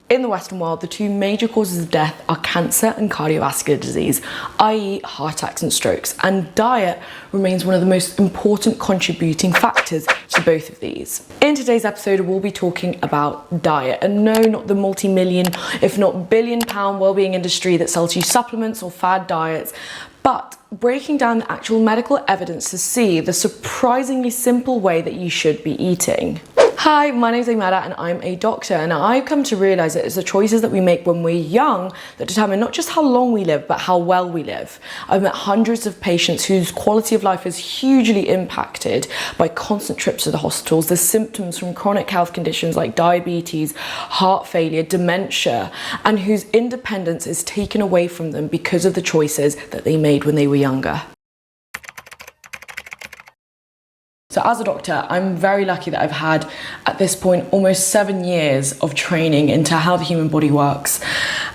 In the Western world, the two major causes of death are cancer and cardiovascular disease, i.e. heart attacks and strokes, and diet remains one of the most important contributing factors to both of these. In today's episode, we'll be talking about diet, and no, not the multi-million, if not billion-pound wellbeing industry that sells you supplements or fad diets, but breaking down the actual medical evidence to see the surprisingly simple way that you should be eating. Hi, my name is Amada and I'm a doctor, and I've come to realise that it's the choices that we make when we're young that determine not just how long we live, but how well we live. I've met hundreds of patients whose quality of life is hugely impacted by constant trips to the hospitals, the symptoms from chronic health conditions like diabetes, heart failure, dementia, and whose independence is taken away from them because of the choices that they made when they were younger. So as a doctor, I'm very lucky that I've had, at this point, almost 7 years of training into how the human body works.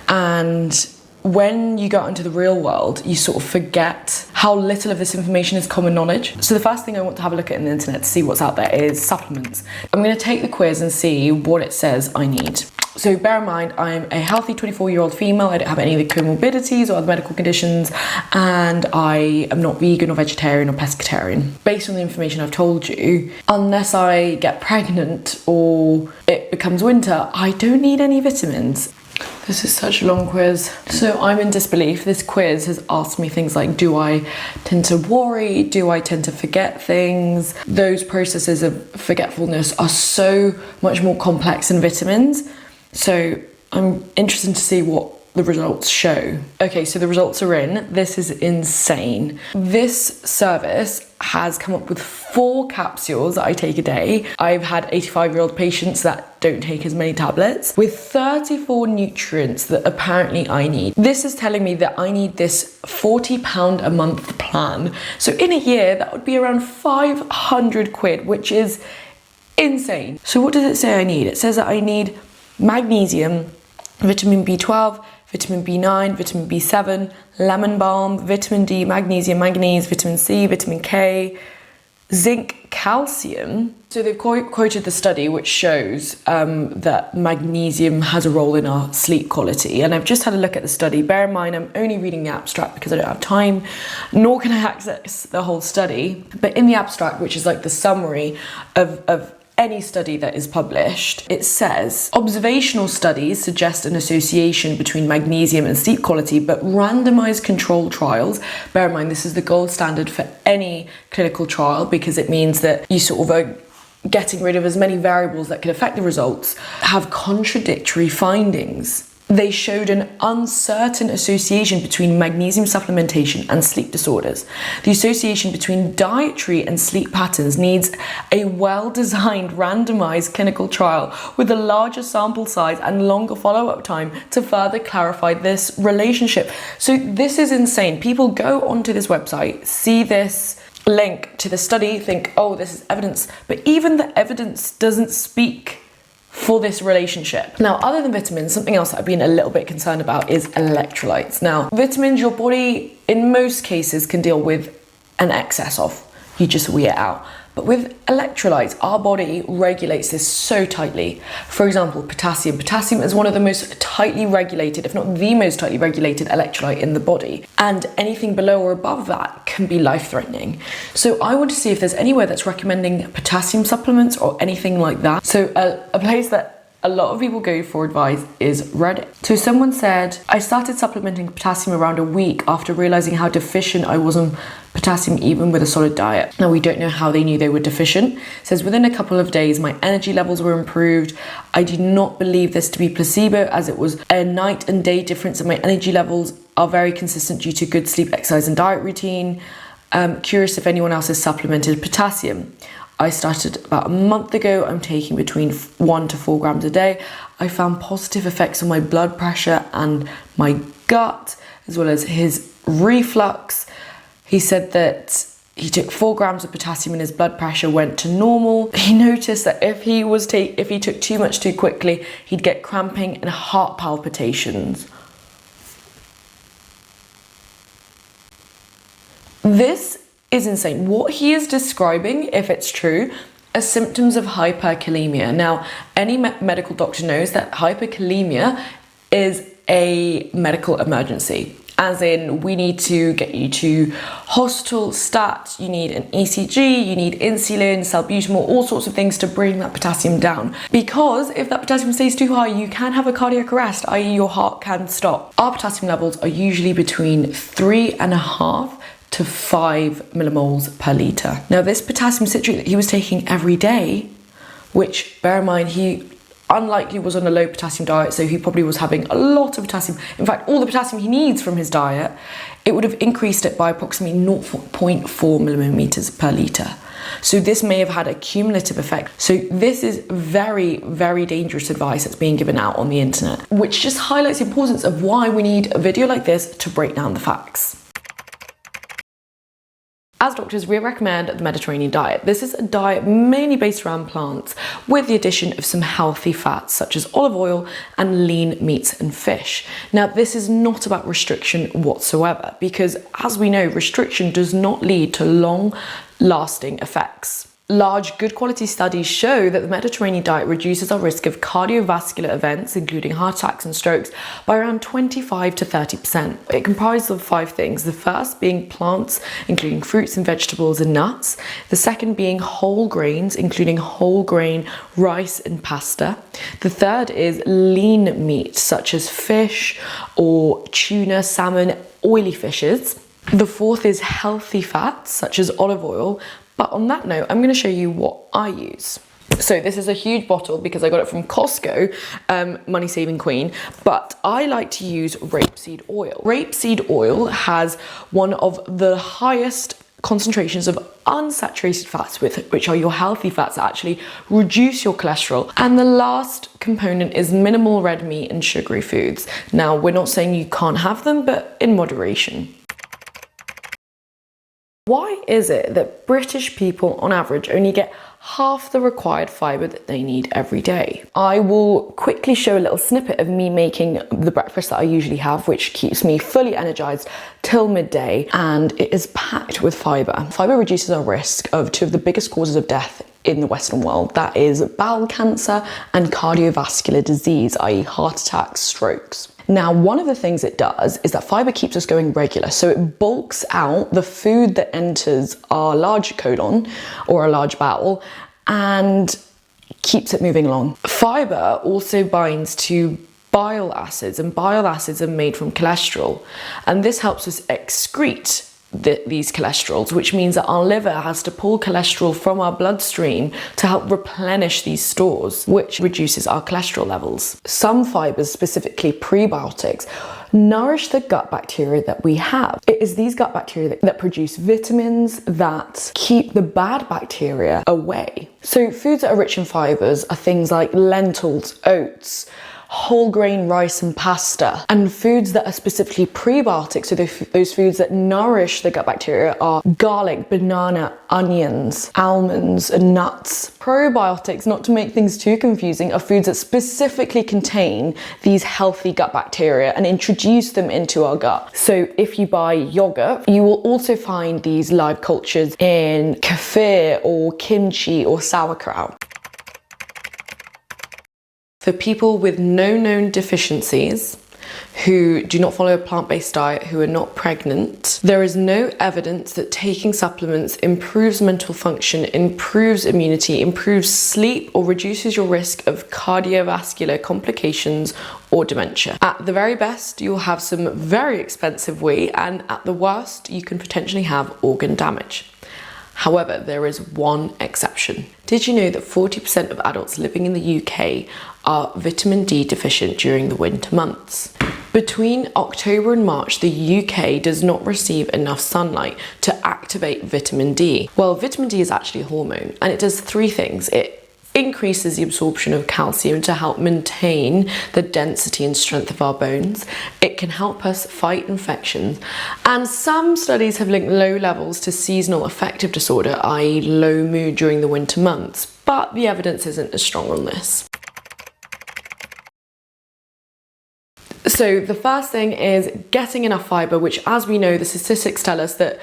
And when you go out into the real world, you sort of forget how little of this information is common knowledge. So the first thing I want to have a look at in the internet to see what's out there is supplements. I'm going to take the quiz and see what it says I need. So bear in mind, I'm a healthy 24-year-old female. I don't have any of the comorbidities or other medical conditions, and I am not vegan or vegetarian or pescatarian. Based on the information I've told you, unless I get pregnant or it becomes winter, I don't need any vitamins. This is such a long quiz. So I'm in disbelief. This quiz has asked me things like, do I tend to worry? Do I tend to forget things? Those processes of forgetfulness are so much more complex than vitamins. So I'm interested to see what the results show. Okay, so the results are in. This is insane. This service has come up with 4 capsules that I take a day. I've had 85-year-old patients that don't take as many tablets, with 34 nutrients that apparently I need. This is telling me that I need this £40 a month plan. So in a year, that would be around 500 quid, which is insane. So what does it say I need? It says that I need magnesium, vitamin B12, vitamin B9, vitamin B7, lemon balm, vitamin D, magnesium, manganese, vitamin C, vitamin K, zinc, calcium. So they've quoted the study which shows that magnesium has a role in our sleep quality, and I've just had a look at the study. Bear in mind, I'm only reading the abstract because I don't have time, nor can I access the whole study. But in the abstract, which is like the summary of any study that is published, it says observational studies suggest an association between magnesium and sleep quality, but randomized controlled trials, bear in mind this is the gold standard for any clinical trial because it means that you sort of are getting rid of as many variables that could affect the results, have contradictory findings. They showed an uncertain association between magnesium supplementation and sleep disorders. The association between dietary and sleep patterns needs a well-designed randomized clinical trial with a larger sample size and longer follow-up time to further clarify this relationship. So this is insane. People go onto this website, see this link to the study, think, oh, this is evidence, but even the evidence doesn't speak for this relationship. Now, other than vitamins, something else that I've been a little bit concerned about is electrolytes. Now, vitamins, your body in most cases can deal with an excess of. You just weigh it out. But with electrolytes, our body regulates this so tightly. For example, potassium. Potassium is one of the most tightly regulated, if not the most tightly regulated electrolyte in the body. And anything below or above that can be life-threatening. So I want to see if there's anywhere that's recommending potassium supplements or anything like that. So a place that a lot of people go for advice is Reddit. So someone said, I started supplementing potassium around a week after realizing how deficient I was on potassium even with a solid diet. Now, we don't know how they knew they were deficient. It says within a couple of days, my energy levels were improved. I do not believe this to be placebo, as it was a night and day difference, and my energy levels are very consistent due to good sleep, exercise and diet routine. Curious if anyone else has supplemented potassium. I started about a month ago. I'm taking between 1 to 4 grams a day. I found positive effects on my blood pressure and my gut, as well as his reflux. He said that he took 4 grams of potassium and his blood pressure went to normal. He noticed that if he took too much too quickly, he'd get cramping and heart palpitations. This is insane. What he is describing, if it's true, are symptoms of hyperkalemia. Now, any medical doctor knows that hyperkalemia is a medical emergency. As in, we need to get you to hospital stat, you need an ECG, you need insulin, salbutamol, all sorts of things to bring that potassium down. Because if that potassium stays too high, you can have a cardiac arrest, i.e. your heart can stop. Our potassium levels are usually between 3.5 to 5 millimoles per litre. Now this potassium citrate that he was taking every day, which bear in mind, he unlikely was on a low potassium diet, so he probably was having a lot of potassium. In fact, all the potassium he needs from his diet, it would have increased it by approximately 0.4 millimeters per litre. So this may have had a cumulative effect. So this is very, very dangerous advice that's being given out on the internet, which just highlights the importance of why we need a video like this to break down the facts. As doctors, we recommend the Mediterranean diet. This is a diet mainly based around plants with the addition of some healthy fats such as olive oil and lean meats and fish. Now, this is not about restriction whatsoever because, as we know, restriction does not lead to long-lasting effects. Large, good quality studies show that the Mediterranean diet reduces our risk of cardiovascular events, including heart attacks and strokes, by around 25 to 30%. It comprises of 5 things. The first being plants, including fruits and vegetables and nuts. The second being whole grains, including whole grain rice and pasta. The third is lean meat, such as fish or tuna, salmon, oily fishes. The fourth is healthy fats, such as olive oil. But on that note, I'm going to show you what I use. So this is a huge bottle because I got it from Costco, Money Saving Queen, but I like to use rapeseed oil. Rapeseed oil has one of the highest concentrations of unsaturated fats, which are your healthy fats that actually reduce your cholesterol. And the last component is minimal red meat and sugary foods. Now, we're not saying you can't have them, but in moderation. Why is it that British people on average only get half the required fibre that they need every day? I will quickly show a little snippet of me making the breakfast that I usually have, which keeps me fully energised till midday, and it is packed with fibre. Fibre reduces our risk of 2 of the biggest causes of death in the Western world. That is bowel cancer and cardiovascular disease, i.e. heart attacks, strokes. Now, one of the things it does is that fibre keeps us going regular. So it bulks out the food that enters our large colon or our large bowel and keeps it moving along. Fibre also binds to bile acids, and bile acids are made from cholesterol. And this helps us excrete these cholesterols, which means that our liver has to pull cholesterol from our bloodstream to help replenish these stores, which reduces our cholesterol levels. Some fibers, specifically prebiotics, nourish the gut bacteria that we have. It is these gut bacteria that produce vitamins that keep the bad bacteria away. So foods that are rich in fibers are things like lentils, oats, whole grain rice and pasta. And foods that are specifically prebiotics, so those foods that nourish the gut bacteria, are garlic, banana, onions, almonds and nuts. Probiotics, not to make things too confusing, are foods that specifically contain these healthy gut bacteria and introduce them into our gut. So if you buy yogurt, you will also find these live cultures in kefir or kimchi or sauerkraut. For people with no known deficiencies, who do not follow a plant-based diet, who are not pregnant, there is no evidence that taking supplements improves mental function, improves immunity, improves sleep, or reduces your risk of cardiovascular complications or dementia. At the very best, you'll have some very expensive wheat, and at the worst, you can potentially have organ damage. However, there is one exception. Did you know that 40% of adults living in the UK are vitamin D deficient during the winter months? Between October and March, the UK does not receive enough sunlight to activate vitamin D. Well, vitamin D is actually a hormone, and it does 3 things. It increases the absorption of calcium to help maintain the density and strength of our bones. It can help us fight infections. And some studies have linked low levels to seasonal affective disorder, i.e. low mood during the winter months, but the evidence isn't as strong on this. So the first thing is getting enough fibre, which, as we know, the statistics tell us that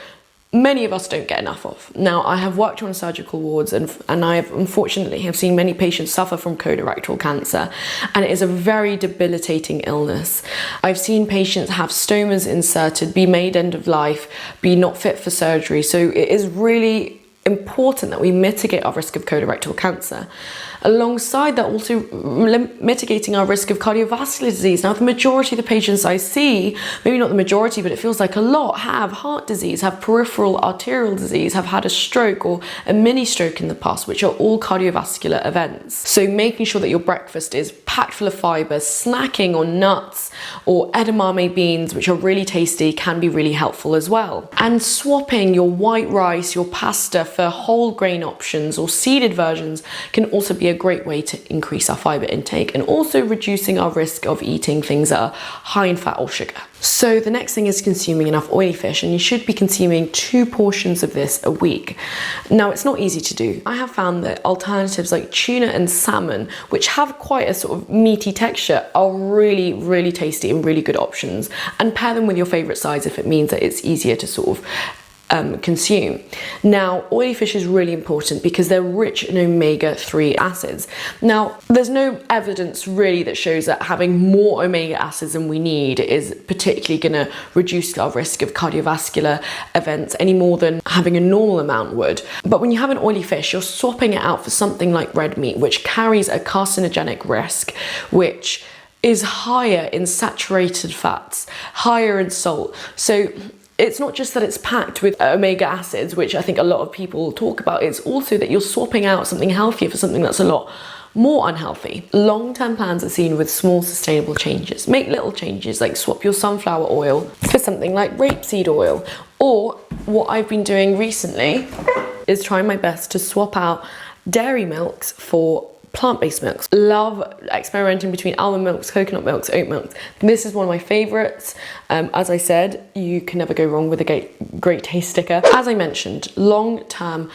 many of us don't get enough of. Now, I have worked on surgical wards and I have unfortunately have seen many patients suffer from colorectal cancer, and it is a very debilitating illness. I've seen patients have stomas inserted, be made end of life, be not fit for surgery. So it is really important that we mitigate our risk of colorectal cancer. Alongside that, also mitigating our risk of cardiovascular disease. Now, the majority of the patients I see, maybe not the majority, but it feels like a lot, have heart disease, have peripheral arterial disease, have had a stroke or a mini stroke in the past, which are all cardiovascular events. So making sure that your breakfast is packed full of fibre, snacking on nuts or edamame beans, which are really tasty, can be really helpful as well. And swapping your white rice, your pasta for whole grain options or seeded versions can also be a great way to increase our fibre intake, and also reducing our risk of eating things that are high in fat or sugar. So the next thing is consuming enough oily fish, and you should be consuming 2 portions of this a week. Now, it's not easy to do. I have found that alternatives like tuna and salmon, which have quite a sort of meaty texture, are really, really tasty and really good options. And pair them with your favourite sides if it means that it's easier to sort of consume. Now, oily fish is really important because they're rich in omega-3 acids. Now, there's no evidence really that shows that having more omega acids than we need is particularly going to reduce our risk of cardiovascular events any more than having a normal amount would. But when you have an oily fish, you're swapping it out for something like red meat, which carries a carcinogenic risk, which is higher in saturated fats, higher in salt. So it's not just that it's packed with omega acids, which I think a lot of people talk about, it's also that you're swapping out something healthier for something that's a lot more unhealthy. Long-term plans are seen with small sustainable changes. Make little changes like swap your sunflower oil for something like rapeseed oil. Or what I've been doing recently is trying my best to swap out dairy milks for plant-based milks. Love experimenting between almond milks, coconut milks, oat milks. This is one of my favorites. As I said, you can never go wrong with a great taste sticker. As I mentioned, long-term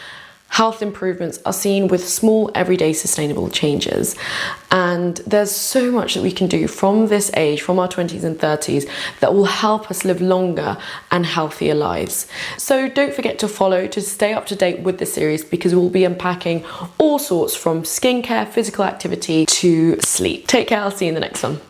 health improvements are seen with small, everyday, sustainable changes. And there's so much that we can do from this age, from our 20s and 30s, that will help us live longer and healthier lives. So don't forget to follow to stay up to date with the series, because we'll be unpacking all sorts from skincare, physical activity to sleep. Take care, I'll see you in the next one.